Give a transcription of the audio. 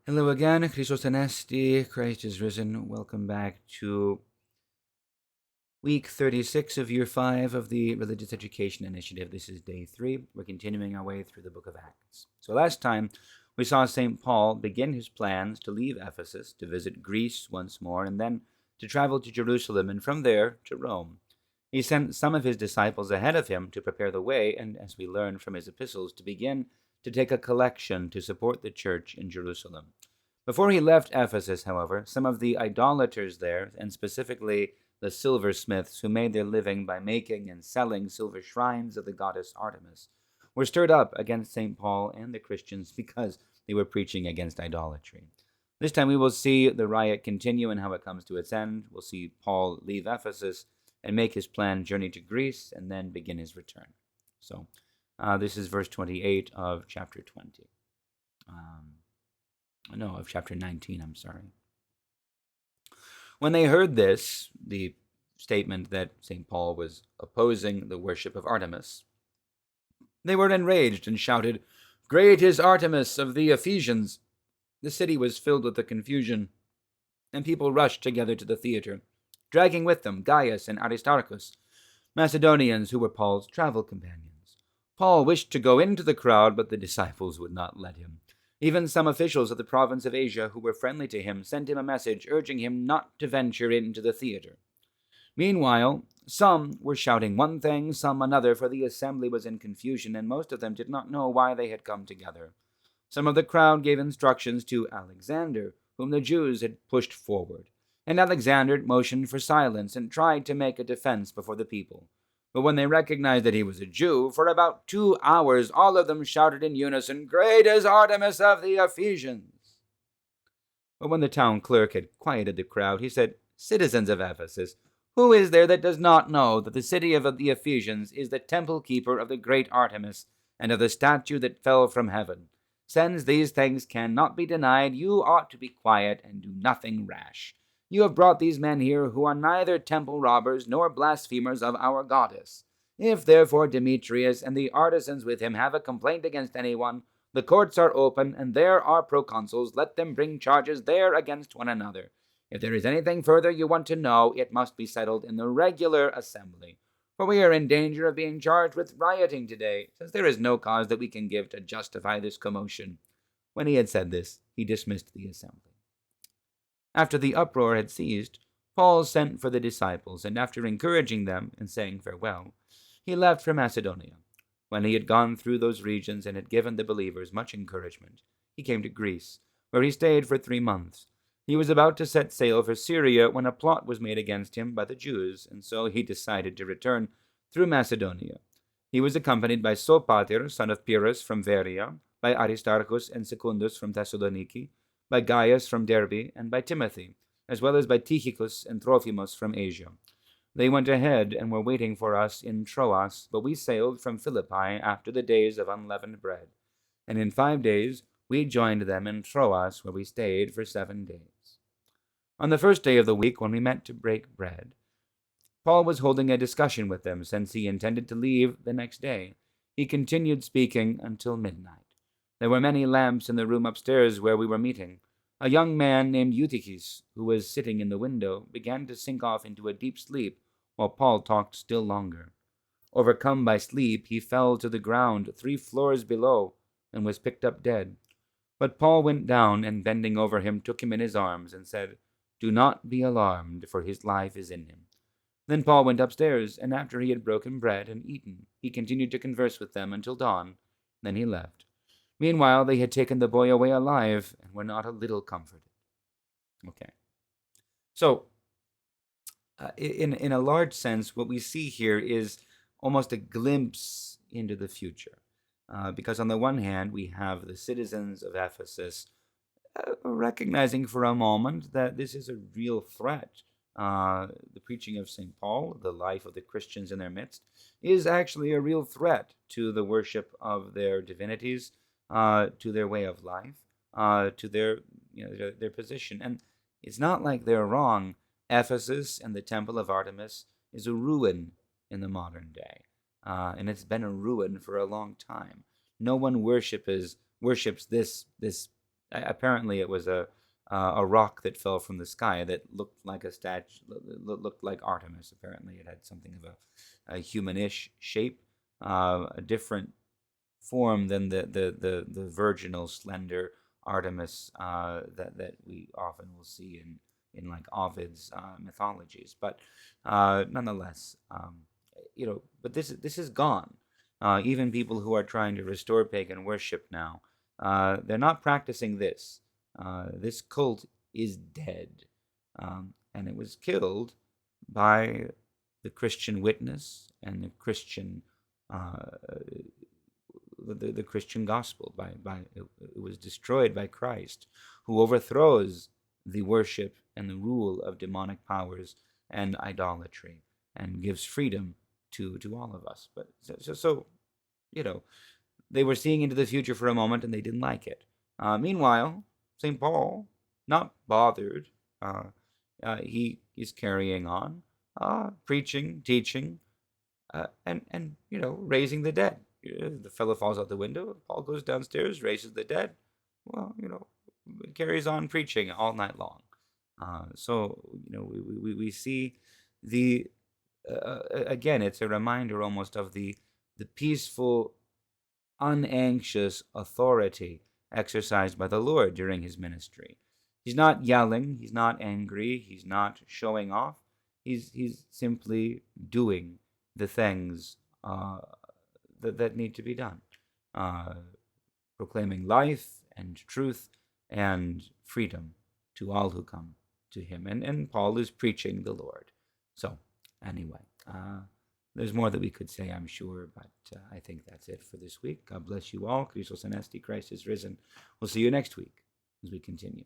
Hello again, Christos Anesti, Christ is risen. Welcome back to week 36 of year 5 of the Religious Education Initiative. This is day 3. We're continuing our way through the book of Acts. So last time we saw St. Paul begin his plans to leave Ephesus, to visit Greece once more, and then to travel to Jerusalem, and from there to Rome. He sent some of his disciples ahead of him to prepare the way, and as we learn from his epistles, to begin to take a collection to support the church in Jerusalem. Before he left Ephesus, however, some of the idolaters there, and specifically the silversmiths who made their living by making and selling silver shrines of the goddess Artemis, were stirred up against St. Paul and the Christians because they were preaching against idolatry. This time we will see the riot continue and how it comes to its end. We'll see Paul leave Ephesus and make his planned journey to Greece and then begin his return. So this is verse 28 of chapter 20. Of chapter 19, I'm sorry. When they heard this, the statement that St. Paul was opposing the worship of Artemis, they were enraged and shouted, "Great is Artemis of the Ephesians!" The city was filled with the confusion, and people rushed together to the theater, dragging with them Gaius and Aristarchus, Macedonians who were Paul's travel companions. Paul wished to go into the crowd, but the disciples would not let him. Even some officials of the province of Asia who were friendly to him sent him a message urging him not to venture into the theater. Meanwhile, some were shouting one thing, some another, for the assembly was in confusion, and most of them did not know why they had come together. Some of the crowd gave instructions to Alexander, whom the Jews had pushed forward, and Alexander motioned for silence and tried to make a defense before the people. But when they recognized that he was a Jew, for about 2 hours all of them shouted in unison, "Great is Artemis of the Ephesians!" But when the town clerk had quieted the crowd, he said, "Citizens of Ephesus, who is there that does not know that the city of the Ephesians is the temple keeper of the great Artemis, and of the statue that fell from heaven? Since these things cannot be denied, you ought to be quiet and do nothing rash. You have brought these men here who are neither temple robbers nor blasphemers of our goddess. If therefore Demetrius and the artisans with him have a complaint against anyone, the courts are open, and there are proconsuls. Let them bring charges there against one another. If there is anything further you want to know, it must be settled in the regular assembly. For we are in danger of being charged with rioting today, since there is no cause that we can give to justify this commotion." When he had said this, he dismissed the assembly. After the uproar had ceased, Paul sent for the disciples, and after encouraging them and saying farewell, he left for Macedonia. When he had gone through those regions and had given the believers much encouragement, he came to Greece, where he stayed for 3 months. He was about to set sail for Syria when a plot was made against him by the Jews, and so he decided to return through Macedonia. He was accompanied by Sopater, son of Pyrrhus from Veria, by Aristarchus and Secundus from Thessaloniki, by Gaius from Derbe, and by Timothy, as well as by Tychicus and Trophimus from Asia. They went ahead and were waiting for us in Troas, but we sailed from Philippi after the days of unleavened bread. And in 5 days we joined them in Troas, where we stayed for 7 days. On the first day of the week, when we met to break bread, Paul was holding a discussion with them, since he intended to leave the next day. He continued speaking until midnight. There were many lamps in the room upstairs where we were meeting. A young man named Eutychus, who was sitting in the window, began to sink off into a deep sleep, while Paul talked still longer. Overcome by sleep, he fell to the ground 3 floors below, and was picked up dead. But Paul went down, and bending over him, took him in his arms, and said, "Do not be alarmed, for his life is in him." Then Paul went upstairs, and after he had broken bread and eaten, he continued to converse with them until dawn. Then he left. Meanwhile, they had taken the boy away alive, and were not a little comforted. Okay. So, in a large sense, what we see here is almost a glimpse into the future. Because on the one hand, we have the citizens of Ephesus recognizing for a moment that this is a real threat. The preaching of St. Paul, the life of the Christians in their midst, is actually a real threat to the worship of their divinities, to their way of life, to their position. And it's not like they're wrong. Ephesus and the Temple of Artemis is a ruin in the modern day, and it's been a ruin for a long time. No one worships this apparently it was a rock that fell from the sky that looked like a statue, looked like Artemis. Apparently, it had something of a humanish shape, a different form than the virginal, slender Artemis that we often will see in like Ovid's mythologies. But nonetheless, but this is gone. Even people who are trying to restore pagan worship now, they're not practicing this. This cult is dead, and it was killed by the Christian witness and the Christian the Christian gospel. It was destroyed by Christ, who overthrows the worship and the rule of demonic powers and idolatry, and gives freedom to all of us. But so they were seeing into the future for a moment, and they didn't like it. Meanwhile, St. Paul, not bothered, he is carrying on, preaching, teaching, and raising the dead. The fellow falls out the window. Paul goes downstairs, raises the dead. Well, carries on preaching all night long. So we see the again, it's a reminder almost of the peaceful, unanxious authority exercised by the Lord during his ministry. He's not yelling, he's not angry, he's not showing off. He's simply doing the things that need to be done, proclaiming life and truth and freedom to all who come to him. And Paul is preaching the Lord. So anyway, there's more that we could say, I'm sure, but I think that's it for this week. God bless you all. Christos Anesti, Christ is risen. We'll see you next week as we continue.